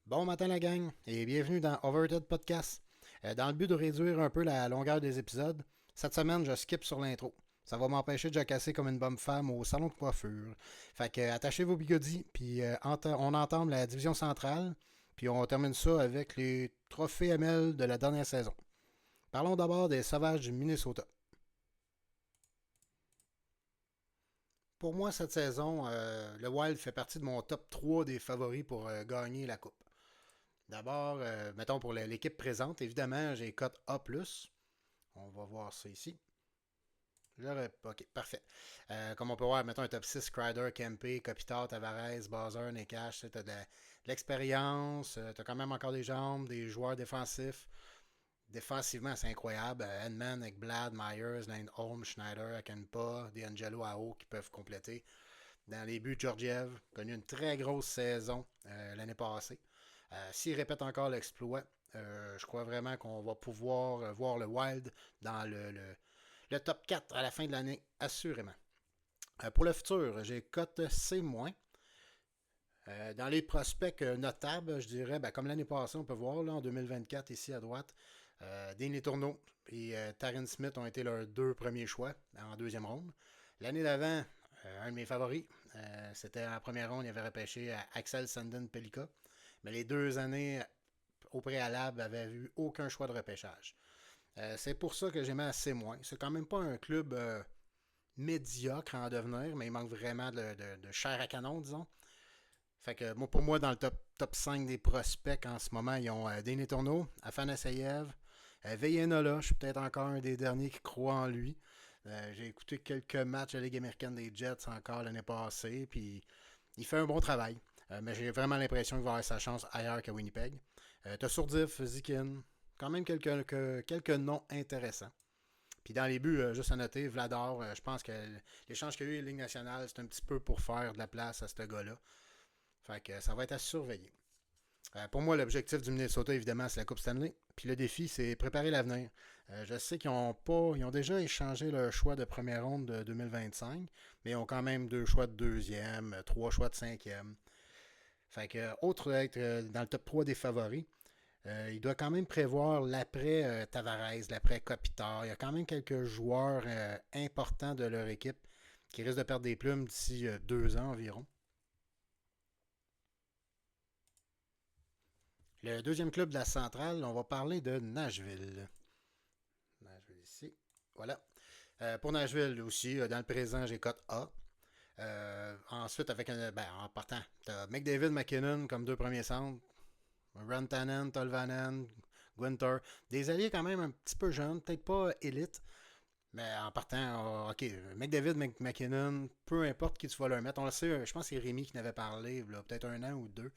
Bon matin la gang et bienvenue dans Overrated Podcast. Dans le but de réduire un peu la longueur des épisodes, cette semaine je skip sur l'intro. Ça va m'empêcher de jacasser comme une bonne femme au salon de coiffure. Fait que attachez vos bigodis, puis on entame la division centrale, puis on termine ça avec les trophées ML de la dernière saison. Parlons d'abord des Sauvages du Minnesota. Pour moi, cette saison, le Wild fait partie de mon top 3 des favoris pour gagner la Coupe. D'abord, mettons pour l'équipe présente, évidemment, j'ai cote A+. On va voir ça ici. Ok, parfait. Comme on peut voir, mettons un top 6, Crider, Kempe, Kopitar, Tavares, Buzzer, Nekash, tu as de l'expérience, tu as quand même encore des jambes, des joueurs défensifs. Défensivement, c'est incroyable. Edman, Ekblad, Myers, Lindholm, Schneider, Akenpa, D'Angelo AO qui peuvent compléter. Dans les buts, Georgiev, connu une très grosse saison l'année passée. S'il répète encore l'exploit, je crois vraiment qu'on va pouvoir voir le Wild dans le top 4 à la fin de l'année, assurément. Pour le futur, j'ai cote C-. Dans les prospects notables, je dirais, ben, comme l'année passée, on peut voir là, en 2024, ici à droite, Dean Letourneau et Taryn Smith ont été leurs deux premiers choix en deuxième ronde. L'année d'avant, un de mes favoris, c'était en première ronde, il avait repêché Axel Sandin Pelika. Mais les 2 années au préalable n'avaient vu aucun choix de repêchage. C'est pour ça que j'ai mis à C-. C'est quand même pas un club médiocre à en devenir, mais il manque vraiment de chair à canon, disons. Fait que moi, pour moi, dans le top 5 des prospects en ce moment, ils ont Denis Tourneau, Afanaseyev, Veyenola, je suis peut-être encore un des derniers qui croit en lui. J'ai écouté quelques matchs de la Ligue américaine des Jets encore l'année passée, puis il fait un bon travail. Mais j'ai vraiment l'impression qu'il va avoir sa chance ailleurs qu'à Winnipeg. T'as Sourdif, Zikin, quand même quelques noms intéressants. Puis dans les buts, juste à noter, Vladar, je pense que l'échange qu'il y a eu en Ligue nationale, c'est un petit peu pour faire de la place à ce gars-là. Fait que ça va être à surveiller. Pour moi, l'objectif du Minnesota, évidemment, c'est la Coupe Stanley. Puis le défi, c'est préparer l'avenir. Je sais qu'ils ont déjà échangé leur choix de première ronde de 2025, mais ils ont quand même 2 choix de deuxième, 3 choix de cinquième. Fait que, autre d'être dans le top 3 des favoris, il doit quand même prévoir l'après Tavares, l'après Kopitar. Il y a quand même quelques joueurs importants de leur équipe qui risquent de perdre des plumes d'ici 2 ans environ. Le deuxième club de la centrale, on va parler de Nashville. Nashville ici. Voilà. Pour Nashville aussi, dans le présent, j'ai cote A. Ensuite, en partant, tu as McDavid, McKinnon comme deux premiers centres. Rantanen, Tolvanen, Gunther. Des alliés quand même un petit peu jeunes, peut-être pas élite. Mais en partant, OK, McDavid, McKinnon, peu importe qui tu vas leur mettre. On le sait, je pense que c'est Rémi qui n'avait parlé, peut-être 1 an ou 2.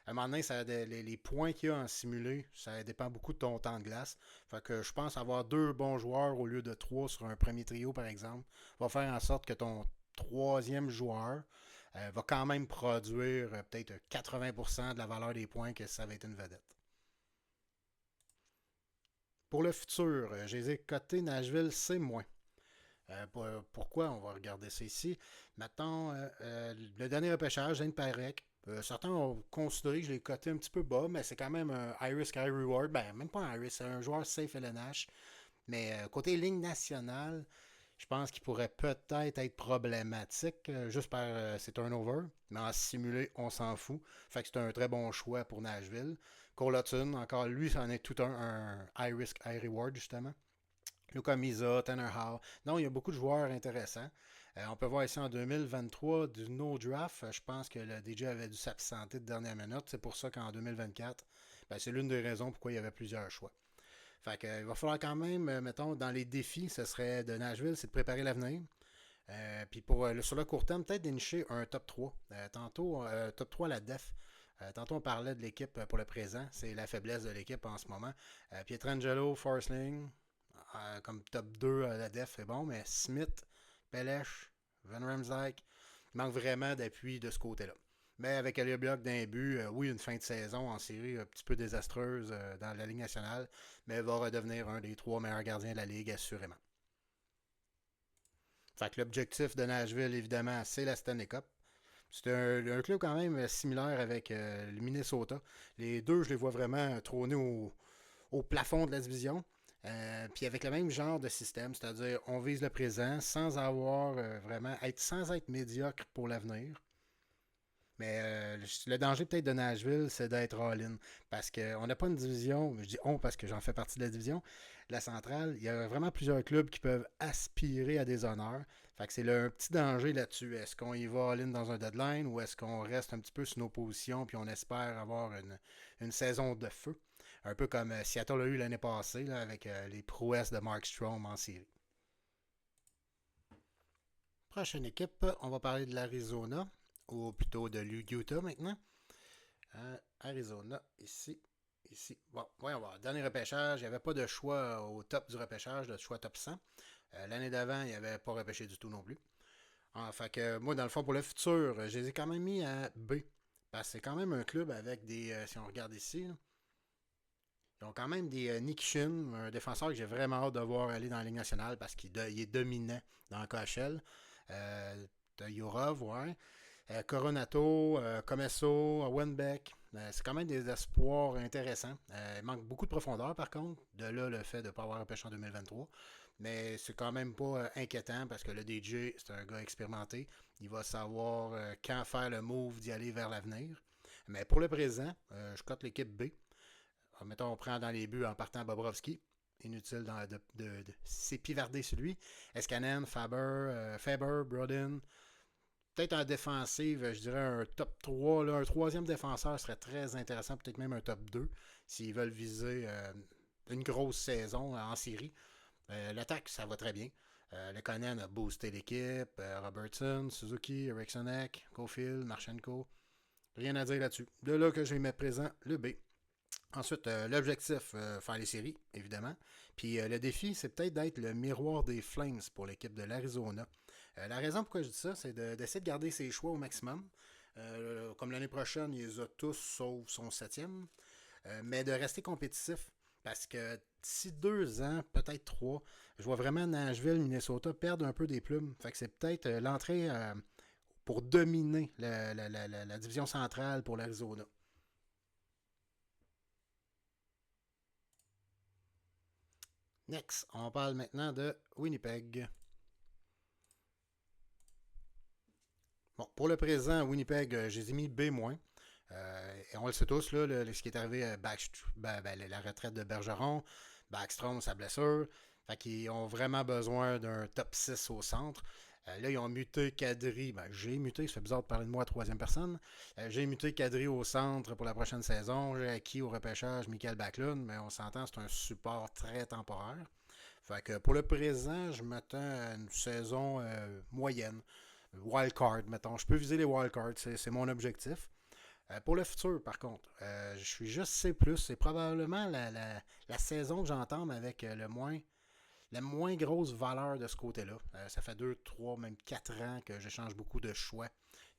À un moment donné, les points qu'il y a en simulé, ça dépend beaucoup de ton temps de glace. Fait que je pense avoir 2 bons joueurs au lieu de 3 sur un premier trio, par exemple, va faire en sorte que ton troisième joueur va quand même produire peut-être 80% de la valeur des points que ça va être une vedette. Pour le futur, je les ai cotés Nashville C-. Pourquoi? On va regarder ça ici. Maintenant, le dernier repêchage, Zane Parek. Certains ont considéré que je l'ai coté un petit peu bas, mais c'est quand même un high risk, high reward. Ben, même pas un high risk, c'est un joueur safe LNH. Mais côté ligne nationale, je pense qu'il pourrait peut-être être problématique juste par ses turnovers. Mais en simulé, on s'en fout. Fait que c'est un très bon choix pour Nashville. Colotton, encore lui, ça en est tout un high risk, high reward, justement. Luka Misa, Tanner Hall. Non, il y a beaucoup de joueurs intéressants. On peut voir ici en 2023 du no draft. Je pense que le DJ avait dû s'absenter de dernière minute. C'est pour ça qu'en 2024, ben, c'est l'une des raisons pourquoi il y avait plusieurs choix. Fait que, il va falloir quand même, mettons, dans les défis, ce serait de Nashville, c'est de préparer l'avenir. Puis sur le court terme, peut-être dénicher un top 3. Tantôt, top 3 à la def. Tantôt, on parlait de l'équipe pour le présent. C'est la faiblesse de l'équipe en ce moment. Pietrangelo, Forsling, comme top 2 à la def, c'est bon. Mais Smith, Pelech, Van Ramsdijk, il manque vraiment d'appui de ce côté-là. Mais avec Elia Block d'un but, oui, une fin de saison en série un petit peu désastreuse dans la Ligue nationale, mais il va redevenir un des 3 meilleurs gardiens de la Ligue, assurément. Fait que l'objectif de Nashville, évidemment, c'est la Stanley Cup. C'est un club quand même similaire avec le Minnesota. Les deux, je les vois vraiment trôner au plafond de la division. Puis avec le même genre de système, c'est-à-dire on vise le présent sans avoir vraiment sans être médiocre pour l'avenir. Mais le danger peut-être de Nashville, c'est d'être all-in. Parce qu'on n'a pas une division, je dis on parce que j'en fais partie de la division, de la centrale, il y a vraiment plusieurs clubs qui peuvent aspirer à des honneurs. Fait que c'est un petit danger là-dessus. Est-ce qu'on y va all-in dans un deadline ou est-ce qu'on reste un petit peu sur nos positions puis on espère avoir une saison de feu? Un peu comme Seattle a eu l'année passée là, avec les prouesses de Mark Strom en série. Prochaine équipe, on va parler de l'Arizona, ou plutôt de l'Utah maintenant. Arizona, ici, ici. Bon, voyons voir. Dernier repêchage, il n'y avait pas de choix au top du repêchage, de choix top 100. L'année d'avant, il n'y avait pas repêché du tout non plus. Fait que moi, dans le fond, pour le futur, je les ai quand même mis à B. Parce que c'est quand même un club avec des. Si on regarde ici, là, ils ont quand même des Nick Shin, un défenseur que j'ai vraiment hâte de voir aller dans la Ligue nationale parce qu'il est dominant dans le KHL. Yorov, ouais. Coronato, Comesso, Wenbeck. C'est quand même des espoirs intéressants. Il manque beaucoup de profondeur, par contre. De là, le fait de ne pas avoir repêché en 2023. Mais c'est quand même pas inquiétant parce que le DJ, c'est un gars expérimenté. Il va savoir quand faire le move d'y aller vers l'avenir. Mais pour le présent, je cote l'équipe B. Mettons, on prend dans les buts en partant Bobrovski. Inutile de s'épivarder sur lui. Escanen, Faber, Brodin, peut-être en défensive, je dirais un top 3. Là, un troisième défenseur serait très intéressant, peut-être même un top 2 s'ils veulent viser une grosse saison en série. L'attaque, ça va très bien. Le Conan a boosté l'équipe. Robertson, Suzuki, Erikssonek, Cofield, Marchenko. Rien à dire là-dessus. De là que je vais mettre présent le B. Ensuite, l'objectif, faire les séries, évidemment. Puis le défi, c'est peut-être d'être le miroir des Flames pour l'équipe de l'Arizona. La raison pourquoi je dis ça, c'est d'essayer de garder ses choix au maximum. Comme l'année prochaine, il les a tous sauf son septième. Mais de rester compétitif. Parce que d'ici 2 ans, peut-être 3, je vois vraiment Nashville, Minnesota perdre un peu des plumes. Fait que c'est peut-être l'entrée pour dominer la division centrale pour l'Arizona. Next, on parle maintenant de Winnipeg. Bon, pour le présent, Winnipeg, j'ai mis B-. Et on le sait tous, là, ce qui est arrivé à la retraite de Bergeron, Backstrom, sa blessure. Fait qu'ils ont vraiment besoin d'un top 6 au centre. Là, ils ont muté Kadri. J'ai muté, ça fait bizarre de parler de moi à troisième personne. J'ai muté Kadri au centre pour la prochaine saison. J'ai acquis au repêchage Michael Backlund, mais on s'entend, c'est un support très temporaire. Fait que pour le présent, je m'attends à une saison moyenne. Wildcard, mettons. Je peux viser les wildcards, c'est mon objectif. Pour le futur, par contre, je suis juste C+. C'est probablement la saison que j'entame avec la moins grosse valeur de ce côté-là. Ça fait 2, 3, même 4 ans que j'échange beaucoup de choix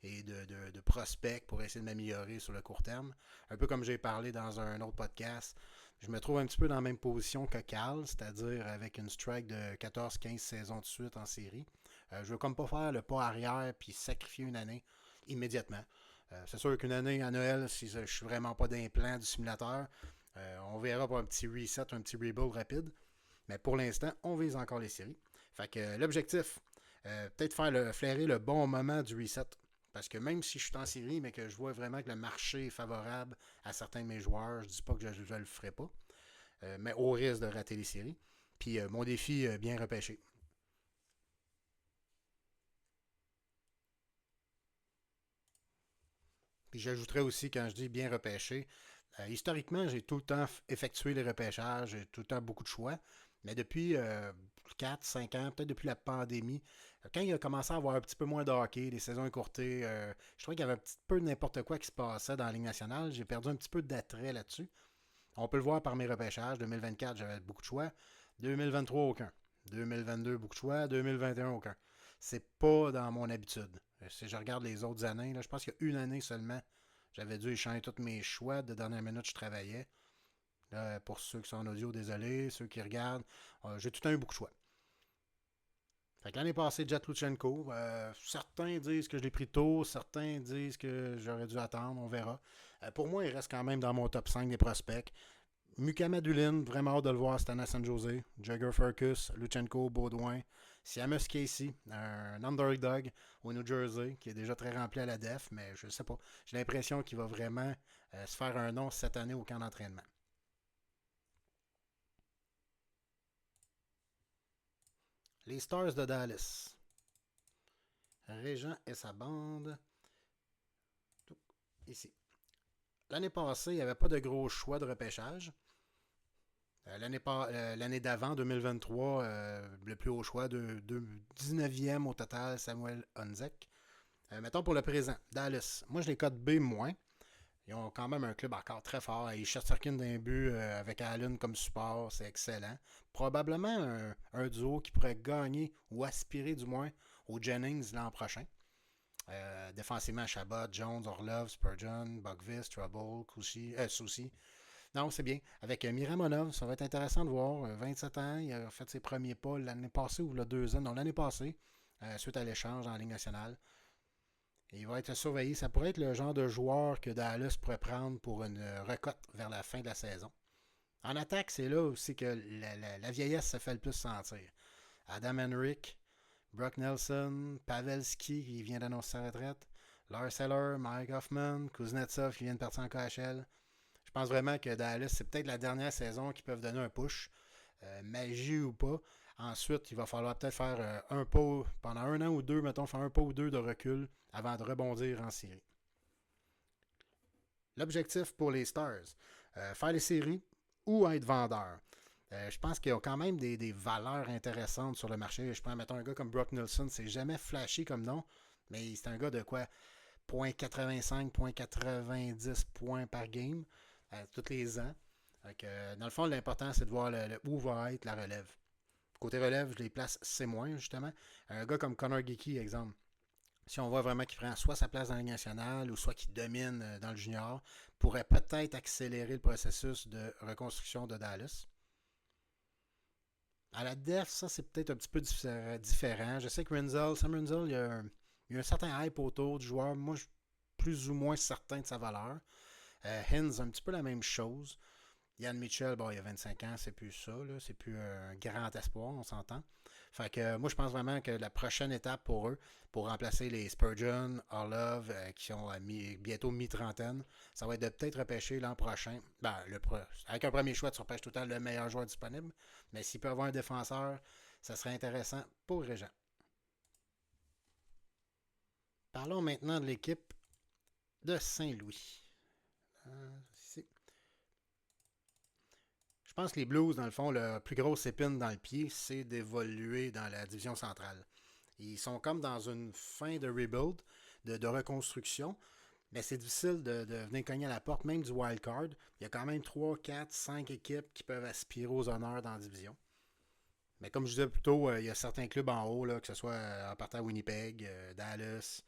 et de prospects pour essayer de m'améliorer sur le court terme. Un peu comme j'ai parlé dans un autre podcast, je me trouve un petit peu dans la même position que Cal, c'est-à-dire avec une strike de 14-15 saisons de suite en série. Je veux comme pas faire le pas arrière puis sacrifier une année immédiatement. C'est sûr qu'une année à Noël, si je suis vraiment pas d'implant du simulateur, on verra pour un petit reset, un petit rebuild rapide. Mais pour l'instant, on vise encore les séries. Fait que l'objectif, peut-être flairer le bon moment du reset. Parce que même si je suis en série, mais que je vois vraiment que le marché est favorable à certains de mes joueurs, je dis pas que je le ferai pas. Mais au risque de rater les séries. Puis mon défi, bien repêché. Puis j'ajouterais aussi, quand je dis bien repêché, historiquement, j'ai tout le temps effectué les repêchages, j'ai tout le temps beaucoup de choix. Mais depuis 4-5 ans, peut-être depuis la pandémie, quand il a commencé à avoir un petit peu moins de hockey, les saisons écourtées, je trouvais qu'il y avait un petit peu n'importe quoi qui se passait dans la Ligue nationale. J'ai perdu un petit peu d'attrait là-dessus. On peut le voir par mes repêchages. 2024, j'avais beaucoup de choix. 2023, aucun. 2022, beaucoup de choix. 2021, aucun. C'est pas dans mon habitude. Si je regarde les autres années, là, je pense qu'il y a une année seulement, j'avais dû échanger tous mes choix. De dernière minute, je travaillais. Là, pour ceux qui sont en audio, désolé. Ceux qui regardent, j'ai tout le temps eu beaucoup de choix. Fait que l'année passée, Jet Luchenko, certains disent que je l'ai pris tôt, certains disent que j'aurais dû attendre, on verra. Pour moi, il reste quand même dans mon top 5 des prospects. Mukamadulin, vraiment hâte de le voir cette année à San Jose. Jagger Furcus, Luchenko, Baudouin. Siamus Casey, un underdog au New Jersey, qui est déjà très rempli à la def, mais je ne sais pas. J'ai l'impression qu'il va vraiment se faire un nom cette année au camp d'entraînement. Les Stars de Dallas. Régent et sa bande. Tout ici. L'année passée, il n'y avait pas de gros choix de repêchage. L'année d'avant, 2023, le plus haut choix, 19e au total, Samuel Honzek. Mettons pour le présent, Dallas. Moi, je les cote B-. Ils ont quand même un club encore très fort. Ils Shesterkin d'un but avec Allen comme support, c'est excellent. Probablement un duo qui pourrait gagner ou aspirer du moins au Jennings l'an prochain. Défensivement, Chabot, Jones, Orlov, Spurgeon, Bogvis, Trouble, Soucy. Non, c'est bien. Avec Miramonov, ça va être intéressant de voir. 27 ans, il a fait ses premiers pas l'année passée ou 2 ans. Non, l'année passée, suite à l'échange en Ligue nationale. Et il va être surveillé. Ça pourrait être le genre de joueur que Dallas pourrait prendre pour une recote vers la fin de la saison. En attaque, c'est là aussi que la vieillesse se fait le plus sentir. Adam Henrik, Brock Nelson, Pavelski qui vient d'annoncer sa retraite, Lars Eller, Mike Hoffman, Kuznetsov qui vient de partir en KHL. Je pense vraiment que Dallas, c'est peut-être la dernière saison qu'ils peuvent donner un push, magie ou pas. Ensuite, il va falloir peut-être faire un pas, pendant un an ou deux, mettons, faire un pas ou deux de recul avant de rebondir en série. L'objectif pour les Stars, faire les séries ou être vendeur. Je pense qu'ils ont quand même des valeurs intéressantes sur le marché. Je prends, mettons, un gars comme Brock Nelson, c'est jamais flashy comme nom, mais c'est un gars de quoi 0.85, 0.90 points par game, tous les ans. Donc, dans le fond, l'important, c'est de voir où va être la relève. Côté relève, je les place C-, justement. Un gars comme Connor Geeky, exemple. Si on voit vraiment qu'il prend soit sa place dans la Ligue nationale ou soit qu'il domine dans le junior, pourrait peut-être accélérer le processus de reconstruction de Dallas. À la def, ça c'est peut-être un petit peu différent. Je sais que Sam Renzel, il y a un certain hype autour du joueur. Moi, je suis plus ou moins certain de sa valeur. Hens, un petit peu la même chose. Yann Mitchell, bon, il a 25 ans, c'est plus ça, là. C'est plus un grand espoir, on s'entend. Fait que moi, je pense vraiment que la prochaine étape pour eux, pour remplacer les Spurgeon, Orlov, qui sont bientôt mi-trentaine, ça va être de peut-être repêcher l'an prochain. Ben, avec un premier choix, tu repêches tout le temps le meilleur joueur disponible. Mais s'il peut avoir un défenseur, ça serait intéressant pour Régent. Parlons maintenant de l'équipe de Saint-Louis. Ici. Je pense que les Blues, dans le fond, le plus grosse épine dans le pied, c'est d'évoluer dans la division centrale. Ils sont comme dans une fin de rebuild, de reconstruction, mais c'est difficile de venir cogner à la porte, même du wild card. Il y a quand même 3, 4, 5 équipes qui peuvent aspirer aux honneurs dans la division. Mais comme je disais plus tôt, il y a certains clubs en haut, là, que ce soit en partant à Winnipeg, Dallas,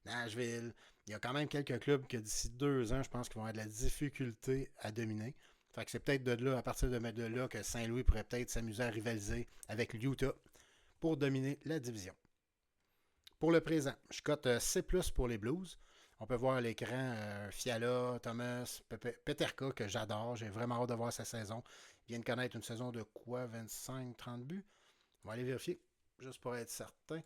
Nashville. Il y a quand même quelques clubs que d'ici 2 ans, je pense qu'ils vont avoir de la difficulté à dominer. Fait que c'est peut-être de là, à partir de là, que Saint-Louis pourrait peut-être s'amuser à rivaliser avec l'Utah pour dominer la division. Pour le présent, je cote C+ pour les Blues. On peut voir à l'écran Fiala, Thomas, Peterka, que j'adore. J'ai vraiment hâte de voir sa saison. Il vient de connaître une saison de quoi 25-30 buts. On va aller vérifier, juste pour être certain.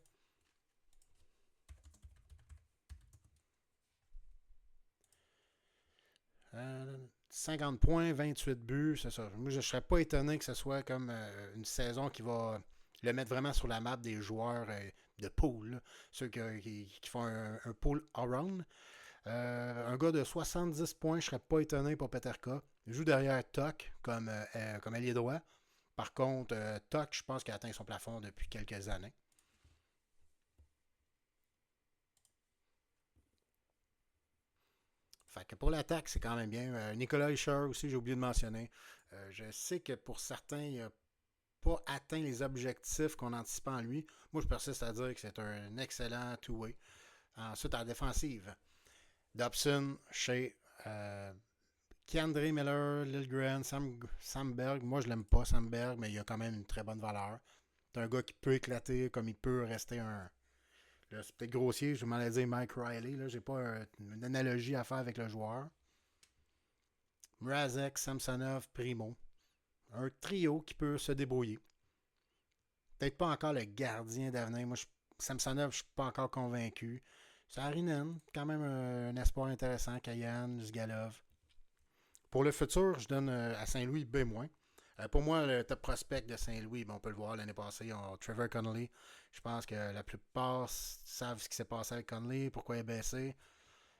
50 points, 28 buts, c'est ça. Moi, je ne serais pas étonné que ce soit comme une saison qui va le mettre vraiment sur la map des joueurs de pool, là. Ceux qui font un pool around. Un gars de 70 points, je ne serais pas étonné pour Peterka. Il joue derrière Tuck comme allié droit. Par contre, Tuck, je pense qu'il a atteint son plafond depuis quelques années. Fait que pour l'attaque, c'est quand même bien. Nicolas Hischer aussi, j'ai oublié de mentionner. Je sais que pour certains, il n'a pas atteint les objectifs qu'on anticipait en lui. Moi, je persiste à dire que c'est un excellent two-way. Ensuite, en défensive, Dobson, Shea, Keandre Miller, Lilgren, Sam Berg. Moi, je l'aime pas, Sam Berg, mais il a quand même une très bonne valeur. C'est un gars qui peut éclater comme il peut rester un. Là, c'est peut-être grossier, je m'en allais dire Mike Riley. Là, j'ai pas une analogie à faire avec le joueur. Mrazek, Samsonov, Primo. Un trio qui peut se débrouiller. Peut-être pas encore le gardien d'avenir. Moi, Samsonov, je suis pas encore convaincu. Saarinen, quand même un espoir intéressant. Kayan, Zgalov. Pour le futur, je donne à Saint-Louis B-. Pour moi, le top prospect de Saint-Louis, on peut le voir l'année passée, ils ont Trevor Connolly. Je pense que la plupart savent ce qui s'est passé avec Connolly, pourquoi il est baissé.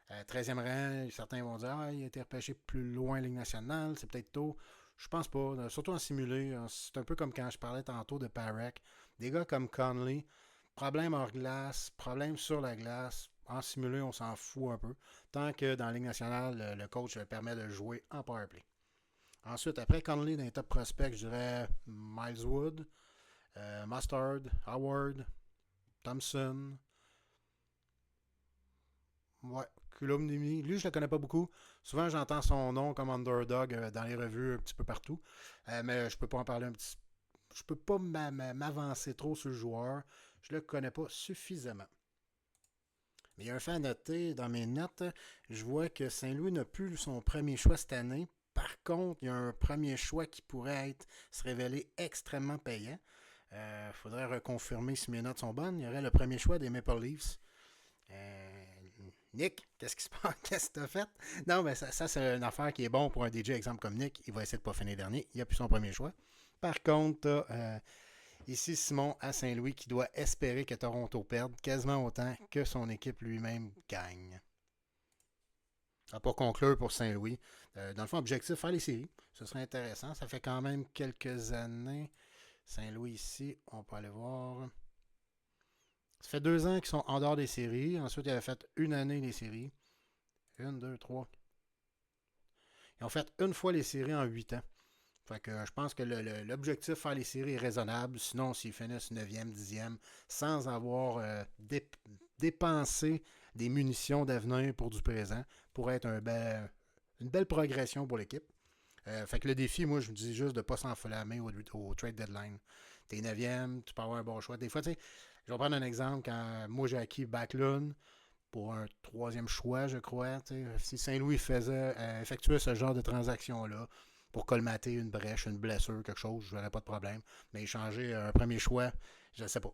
13e rang, certains vont dire il a été repêché plus loin Ligue nationale, c'est peut-être tôt. Je pense pas, surtout en simulé. C'est un peu comme quand je parlais tantôt de Parek. Des gars comme Connolly, problème hors glace, problème sur la glace. En simulé, on s'en fout un peu. Tant que dans la Ligue nationale, le coach permet de jouer en powerplay. Ensuite, après Connolly, dans les top prospects, je dirais Miles Wood, Mustard, Howard, Thompson. Ouais, Kulomnimi. Lui, je le connais pas beaucoup. Souvent, j'entends son nom comme underdog dans les revues un petit peu partout. Mais je peux pas en parler un petit. Je peux pas m'avancer trop sur le joueur. Je le connais pas suffisamment. Mais il y a un fait à noter dans mes notes. Je vois que Saint-Louis n'a plus son premier choix cette année. Par contre, il y a un premier choix qui pourrait se révéler extrêmement payant. Il faudrait reconfirmer si mes notes sont bonnes. Il y aurait le premier choix des Maple Leafs. Euh, Nick, qu'est-ce qui se passe? Qu'est-ce que tu as fait? Non, mais ça c'est une affaire qui est bon pour un DJ, exemple comme Nick. Il va essayer de pas finir dernier. Il n'a plus son premier choix. Par contre, ici Simon à Saint-Louis qui doit espérer que Toronto perde quasiment autant que son équipe lui-même gagne. Pour conclure pour Saint-Louis, dans le fond, objectif, faire les séries. Ce serait intéressant. Ça fait quand même quelques années. Saint-Louis ici, on peut aller voir. Ça fait 2 ans qu'ils sont en dehors des séries. Ensuite, ils avaient fait une année les séries. Une, deux, trois. Ils ont fait une fois les séries en 8 ans. Fait que je pense que l'objectif de faire les séries est raisonnable. Sinon, s'ils finissent 9e, 10e, sans avoir dépensé des munitions d'avenir pour du présent, pourrait être une belle progression pour l'équipe. Fait que le défi, moi, je me dis juste de ne pas s'enflammer au trade deadline. T'es 9e, tu peux avoir un bon choix. Des fois, tu sais, je vais prendre un exemple. Quand moi, j'ai acquis Backlund pour un 3e choix, je crois. Si Saint-Louis effectuait ce genre de transaction-là pour colmater une brèche, une blessure, quelque chose, je n'aurais pas de problème. Mais échanger un premier choix, je ne sais pas.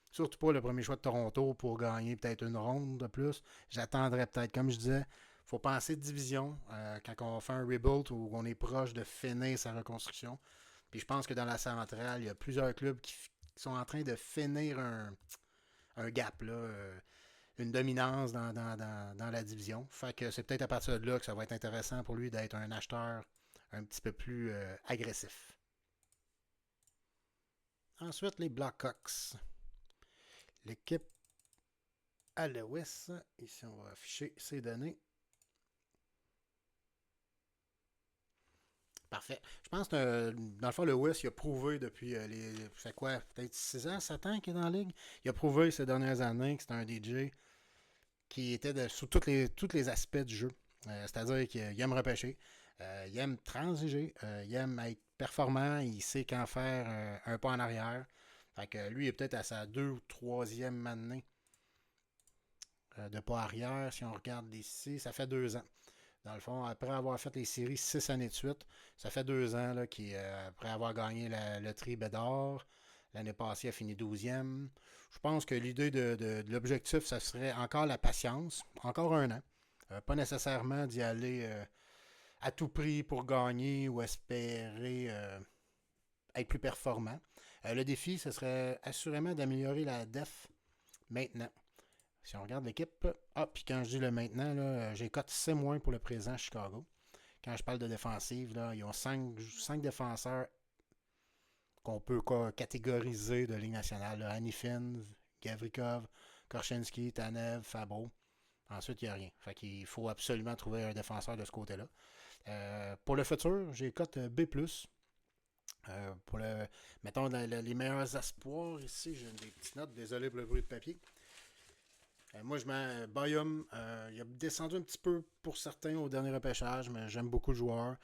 Surtout pas le premier choix de Toronto pour gagner peut-être une ronde de plus. J'attendrais peut-être, comme je disais, il faut penser de division quand on fait un rebuild ou on est proche de finir sa reconstruction. Puis je pense que dans la centrale, il y a plusieurs clubs qui sont en train de finir un gap, là, une dominance dans la division. Fait que c'est peut-être à partir de là que ça va être intéressant pour lui d'être un acheteur un petit peu plus agressif. Ensuite, les Blackhawks. L'équipe à l'ouest. Ici, on va afficher ces données. Parfait. Je pense que dans le fond, le West, il a prouvé depuis fait quoi, peut-être 6 ans, 7 ans qu'il est dans la ligue. Il a prouvé ces dernières années que c'était un DJ qui était sous tous les aspects du jeu. C'est-à-dire qu'il aime repêcher, il aime transiger, il aime être performant, il sait quand faire un pas en arrière. Fait que lui, il est peut-être à sa 2 ou 3e année de pas arrière. Si on regarde ici, ça fait 2 ans. Dans le fond, après avoir fait les séries 6 années de suite, ça fait 2 ans là, après avoir gagné la loterie Bédard, l'année passée, il a fini 12e. Je pense que l'idée de l'objectif, ça serait encore la patience, encore un an. Pas nécessairement d'y aller à tout prix pour gagner ou espérer être plus performant. Le défi, ce serait assurément d'améliorer la def maintenant. Si on regarde l'équipe, puis quand je dis le maintenant, là, j'ai cote C- pour le présent à Chicago. Quand je parle de défensive, là, ils ont 5 défenseurs qu'on peut catégoriser de Ligue nationale. Là. Hanifin, Gavrikov, Korchinski, Tanev, Fabro. Ensuite, il n'y a rien. Fait qu'il faut absolument trouver un défenseur de ce côté-là. Pour le futur, j'ai cote B+. Pour mettons, les meilleurs espoirs ici, j'ai des petites notes. Désolé pour le bruit de papier. Moi, je mets Bayum. Il a descendu un petit peu pour certains au dernier repêchage, mais j'aime beaucoup le joueur.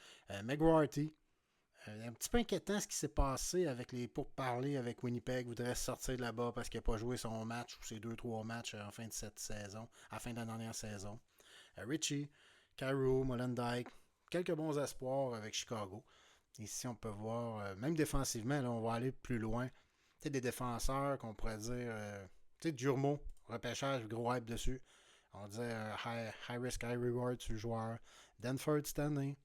McGuarty. Un petit peu inquiétant ce qui s'est passé avec les pourparlers avec Winnipeg. Il voudrait sortir de là-bas parce qu'il n'a pas joué son match ou ses 2-3 matchs en fin de cette saison, à la fin de la dernière saison. Richie, Cairo, Molendyk, quelques bons espoirs avec Chicago. Ici, on peut voir, même défensivement, là, on va aller plus loin. Des défenseurs qu'on pourrait dire, Durmo, repêchage, gros hype dessus. On disait high risk, high reward sur le joueur. Danford Stanley.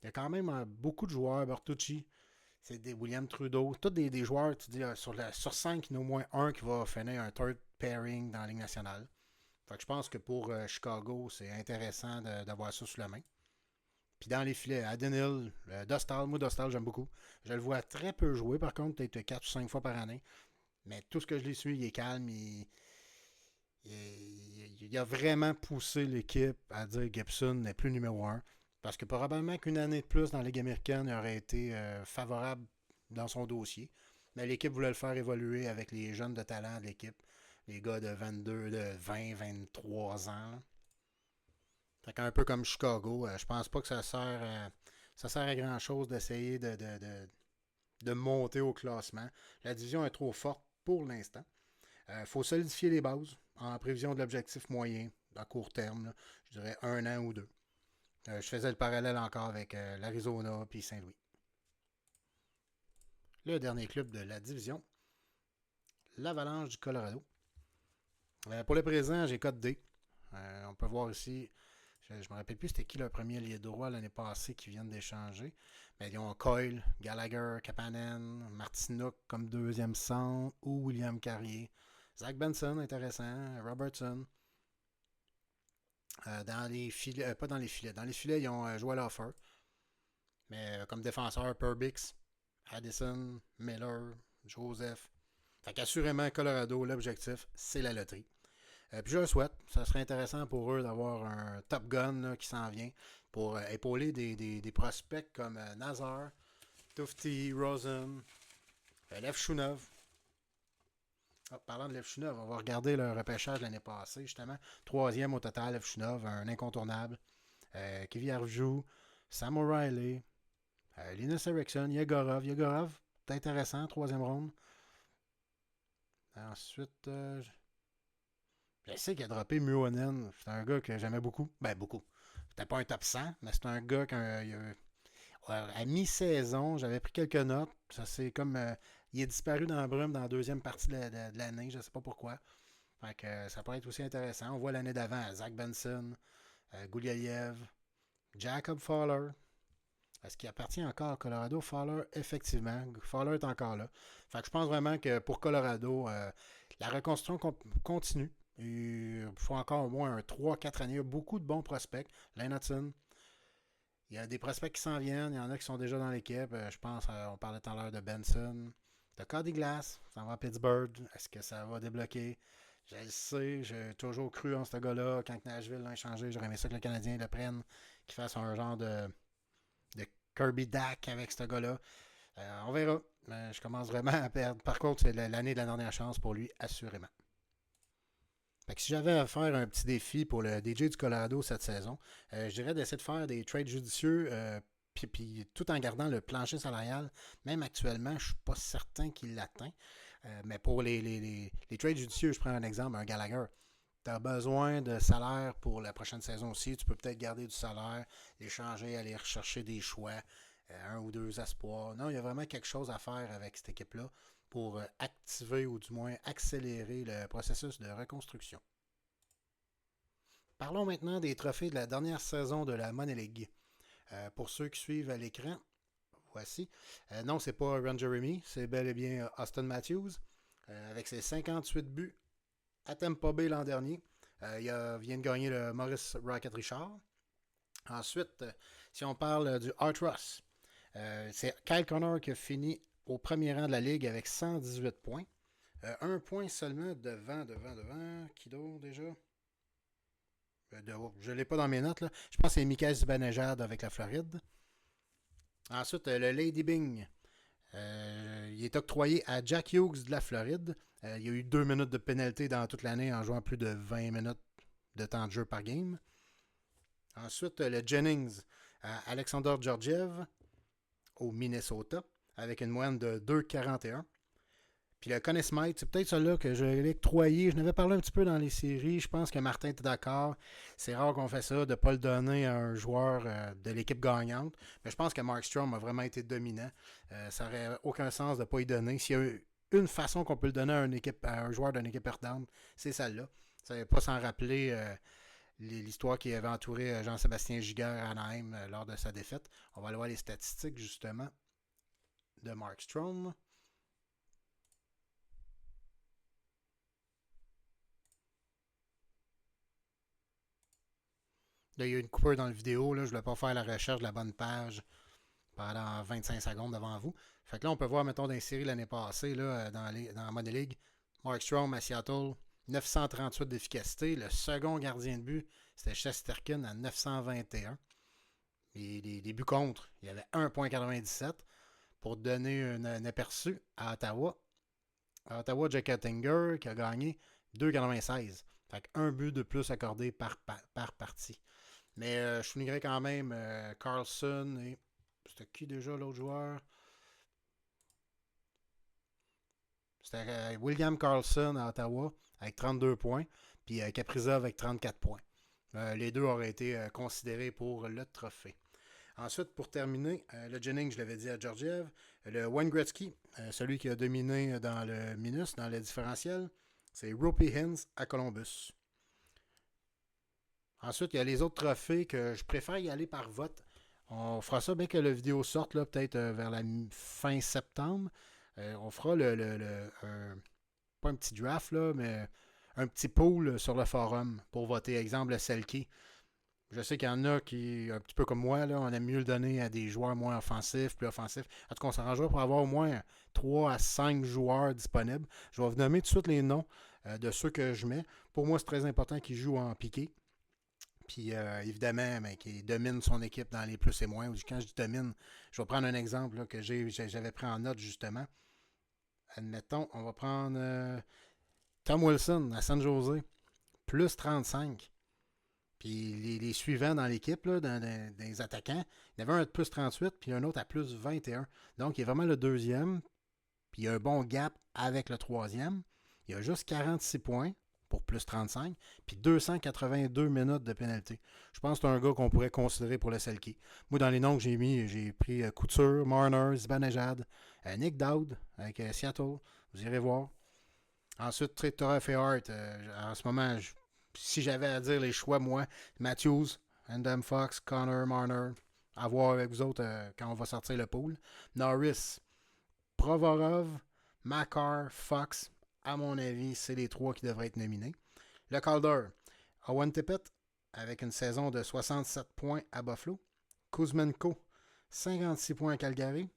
Il y a quand même beaucoup de joueurs. Bertucci, c'est des William Trudeau. Tous des joueurs, tu dis, sur 5, il y en a au moins un qui va finir un third pairing dans la Ligue nationale. Fait que je pense que pour Chicago, c'est intéressant d'avoir ça sous la main. Puis dans les filets, Adenil, Dostal, moi Dostal, j'aime beaucoup. Je le vois très peu jouer, par contre, peut-être 4 ou 5 fois par année. Mais tout ce que je l'ai su, il est calme. Il a vraiment poussé l'équipe à dire que Gibson n'est plus numéro un. Parce que probablement qu'une année de plus dans la Ligue américaine aurait été favorable dans son dossier. Mais l'équipe voulait le faire évoluer avec les jeunes de talent de l'équipe. Les gars de 22, de 20, 23 ans. Fait qu'un peu comme Chicago, je pense pas que ça sert à grand chose d'essayer de monter au classement. La division est trop forte pour l'instant. Il faut solidifier les bases en prévision de l'objectif moyen à court terme. Là, je dirais 1 an ou 2. Je faisais le parallèle encore avec l'Arizona puis Saint-Louis. Le dernier club de la division, l'Avalanche du Colorado. Pour le présent, j'ai code D. On peut voir ici, je ne me rappelle plus c'était qui le premier allié droit l'année passée qui viennent d'échanger. Mais ils ont Coyle, Gallagher, Kapanen, Martinook comme deuxième centre ou William Carrier. Zach Benson, intéressant. Robertson. Dans les filets, pas dans les filets. Dans les filets, ils ont Joel Offer. Mais comme défenseur, Perbix, Addison, Miller, Joseph. Fait qu'assurément, Colorado, l'objectif, c'est la loterie. Puis je le souhaite. Ça serait intéressant pour eux d'avoir un Top Gun là, qui s'en vient pour épauler des prospects comme Nazar, Tufti, Rosen, Lev Shunov. Parlant de Lev Shunov, on va regarder le repêchage de l'année passée, justement. Troisième au total, Lev Shunov, un incontournable. Kevin Arjou, Sam O'Reilly, Linus Erickson, Yegorov. Yegorov, c'est intéressant, troisième ronde. Ensuite, je sais qu'il a droppé Muonen. C'est un gars que j'aimais beaucoup. Ben, beaucoup. C'était pas un top 100, mais c'est un gars à mi-saison, j'avais pris quelques notes. Ça c'est comme. Il est disparu dans la brume dans la deuxième partie de l'année, je sais pas pourquoi. Fait que ça pourrait être aussi intéressant. On voit l'année d'avant Zach Benson, Gouliayev, Jacob Fowler. Est-ce qu'il appartient encore à Colorado? Fowler, effectivement. Fowler est encore là. Fait que je pense vraiment que pour Colorado, la reconstruction continue. Il faut encore au moins 3-4 années. Il y a beaucoup de bons prospects. Lane Hudson. Il y a des prospects qui s'en viennent. Il y en a qui sont déjà dans l'équipe. Je pense, on parlait tout à l'heure de Benson. De Cody Glass. Ça va à Pittsburgh. Est-ce que ça va débloquer? Je le sais. J'ai toujours cru en ce gars-là. Quand Nashville l'a échangé, j'aurais aimé ça que le Canadien le prenne. Qu'il fasse un genre de Kirby Dak avec ce gars-là. On verra. Je commence vraiment à perdre. Par contre, c'est l'année de la dernière chance pour lui, assurément. Fait que si j'avais à faire un petit défi pour le DJ du Colorado cette saison, je dirais d'essayer de faire des trades judicieux, puis tout en gardant le plancher salarial. Même actuellement, je ne suis pas certain qu'il l'atteint. Mais pour les trades judicieux, je prends un exemple, un Gallagher. Tu as besoin de salaire pour la prochaine saison aussi. Tu peux peut-être garder du salaire, l'échanger, aller rechercher des choix, un ou deux espoirs. Non, il y a vraiment quelque chose à faire avec cette équipe-là pour activer ou du moins accélérer le processus de reconstruction. Parlons maintenant des trophées de la dernière saison de la Money League. Pour ceux qui suivent à l'écran, voici. Non, c'est pas Ron Jeremy, c'est bel et bien Austin Matthews, avec ses 58 buts à Tampa Bay l'an dernier. Vient de gagner le Maurice Rocket Richard. Ensuite, si on parle du Art Ross, c'est Kyle Connor qui a fini au premier rang de la Ligue avec 118 points. Un point seulement devant. Qui d'autre déjà? Je ne l'ai pas dans mes notes. Là. Je pense que c'est Michael Zibanejad avec la Floride. Ensuite, le Lady Bing. Il est octroyé à Jack Hughes de la Floride. Il y a eu 2 minutes de pénalité dans toute l'année en jouant plus de 20 minutes de temps de jeu par game. Ensuite, le Jennings à Alexander Georgiev. au Minnesota, avec une moyenne de 2,41. Puis le Conn Smythe, c'est peut-être celui-là que je l'ai octroyé. Je n'avais parlé un petit peu dans les séries. Je pense que Martin est d'accord. C'est rare qu'on fait ça, de ne pas le donner à un joueur de l'équipe gagnante. Mais je pense que Markstrom a vraiment été dominant. Ça n'aurait aucun sens de ne pas y donner. S'il y a une façon qu'on peut le donner à un joueur d'une équipe perdante, c'est celle-là. Ça ne pas s'en rappeler l'histoire qui avait entouré Jean-Sébastien Giguère à Anaheim lors de sa défaite. On va aller voir les statistiques, justement, de Markstrom. Là, il y a une coupure dans la vidéo. Là, je ne voulais pas faire la recherche de la bonne page pendant 25 secondes devant vous. Fait que là, on peut voir, mettons, dans les séries l'année passée, là, dans la Money League, Markstrom à Seattle, 938 d'efficacité. Le second gardien de but, c'était Shesterkin à 921. Et les buts contre, il y avait 1,97. Pour donner un aperçu, à Ottawa, Jack Ettinger qui a gagné 2,96. Fait qu'un but de plus accordé par partie. Mais je soulignerais quand même Carlson et. C'était qui déjà l'autre joueur? C'était William Carlson à Ottawa avec 32 points. Puis Kaprizov avec 34 points. Les deux auraient été considérés pour le trophée. Ensuite, pour terminer, le Jennings, je l'avais dit à Georgiev. Le Wayne Gretzky, celui qui a dominé dans le minus, dans le différentiel, c'est Ropey Hins à Columbus. Ensuite, il y a les autres trophées que je préfère y aller par vote. On fera ça bien que la vidéo sorte, là, peut-être vers la fin septembre. On fera pas un petit draft, là, mais un petit pool sur le forum pour voter. Exemple, le Selkie. Je sais qu'il y en a qui, un petit peu comme moi, là, on aime mieux le donner à des joueurs moins offensifs, plus offensifs. En tout cas, on s'arrangera pour avoir au moins 3 à 5 joueurs disponibles. Je vais vous nommer tout de suite les noms de ceux que je mets. Pour moi, c'est très important qu'ils jouent en piqué. Puis évidemment, qu'il domine son équipe dans les plus et moins. Quand je dis domine, je vais prendre un exemple là, que j'avais pris en note justement. Admettons, on va prendre Tom Wilson à San Jose, plus 35. Puis les suivants dans l'équipe, là, dans les attaquants, il y en avait un de plus 38, puis un autre à plus 21. Donc, il est vraiment le deuxième. Puis il y a un bon gap avec le troisième. Il y a juste 46 points pour plus 35, puis 282 minutes de pénalité. Je pense que c'est un gars qu'on pourrait considérer pour le Selkie. Moi, dans les noms que j'ai mis, j'ai pris Couture, Marner, Zibanejad, Nick Dowd avec Seattle. Vous irez voir. Ensuite, Torah Hart. En ce moment, si j'avais à dire les choix, moi, Matthews, Andam Fox, Connor, Marner, à voir avec vous autres quand on va sortir le pool. Norris, Provorov, Makar, Fox, à mon avis, c'est les trois qui devraient être nominés. Le Calder, Owen Tippett, avec une saison de 67 points à Buffalo. Kuzmenko, 56 points à Calgary.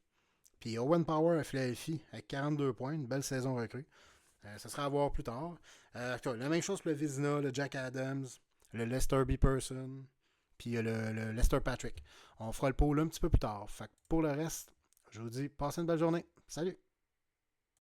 Puis Owen Power à Philadelphie, avec 42 points, une belle saison recrue. Ça sera à voir plus tard. La même chose pour le Vizina, le Jack Adams, le Lester B. Person, puis le Lester Patrick. On fera le pôle un petit peu plus tard. Fait que pour le reste, je vous dis, passez une belle journée. Salut!